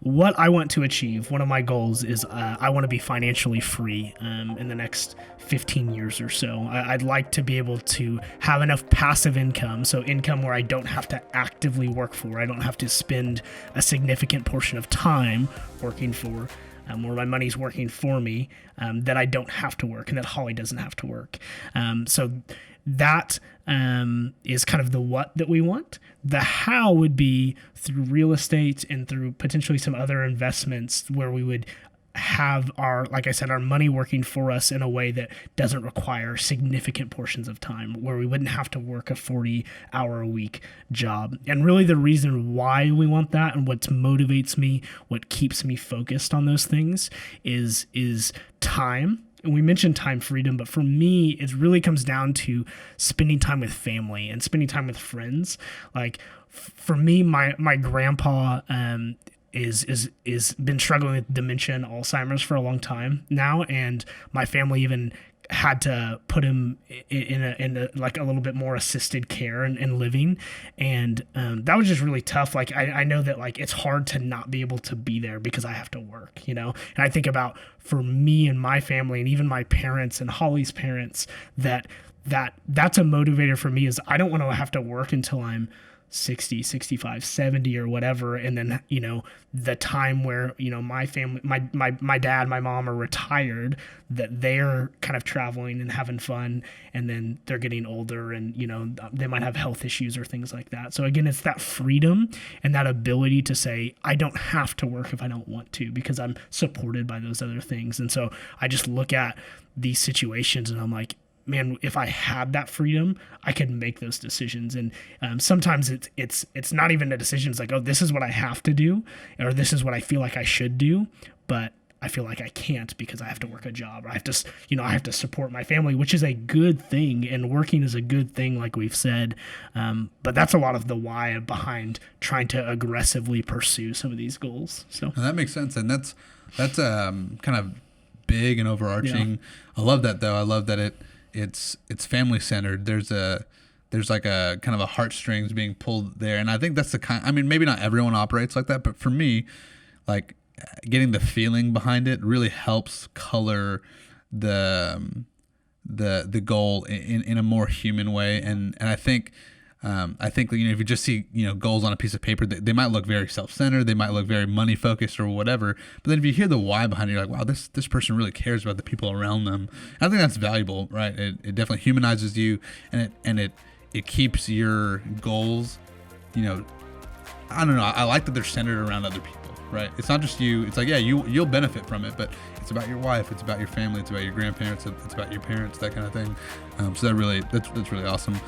what I want to achieve, one of my goals is I want to be financially free in the next 15 years or so. I'd like to be able to have enough passive income, so income where I don't have to actively work for, I don't have to spend a significant portion of time working for, where my money's working for me, that I don't have to work and that Holly doesn't have to work. So that is kind of the what that we want. The how would be through real estate and through potentially some other investments where we would have our, like I said, our money working for us in a way that doesn't require significant portions of time, where we wouldn't have to work a 40-hour-a-week job. And really the reason why we want that and what motivates me, what keeps me focused on those things is time. And we mentioned time freedom, but for me, it really comes down to spending time with family and spending time with friends. Like for me, my grandpa is been struggling with dementia and Alzheimer's for a long time now, and my family even had to put him in a like a little bit more assisted care and living, and that was just really tough. Like I know that like it's hard to not be able to be there because I have to work, you know. And I think about for me and my family and even my parents and Holly's parents that's a motivator for me, is I don't want to have to work until I'm 60, 65, 70 or whatever. And then, you know, the time where, you know, my family, my dad, my mom are retired, that they're kind of traveling and having fun, and then they're getting older and, you know, they might have health issues or things like that. So again, it's that freedom and that ability to say, I don't have to work if I don't want to, because I'm supported by those other things. And so I just look at these situations and I'm like, man, if I had that freedom, I could make those decisions. And sometimes it's not even a decision. It's like, oh, this is what I have to do, or this is what I feel like I should do, but I feel like I can't because I have to work a job, or I have to, you know, I have to support my family, which is a good thing, and working is a good thing, like we've said. But that's a lot of the why behind trying to aggressively pursue some of these goals. So and that makes sense, and that's kind of big and overarching. Yeah. I love that though. I love that it's family centered. There's like a kind of a heartstrings being pulled there. And I think that's the kind, I mean, maybe not everyone operates like that, but for me, like getting the feeling behind it really helps color the goal in a more human way. And I think, you know, if you just see, you know, goals on a piece of paper, they might look very self-centered. They might look very money focused or whatever. But then if you hear the why behind it, you're like, wow, this person really cares about the people around them. And I think that's valuable, right? It definitely humanizes you, and it keeps your goals, you know, I don't know. I like that they're centered around other people, right? It's not just you. It's like, yeah, you'll benefit from it, but it's about your wife, it's about your family, it's about your grandparents, it's about your parents, that kind of thing. So that's really awesome.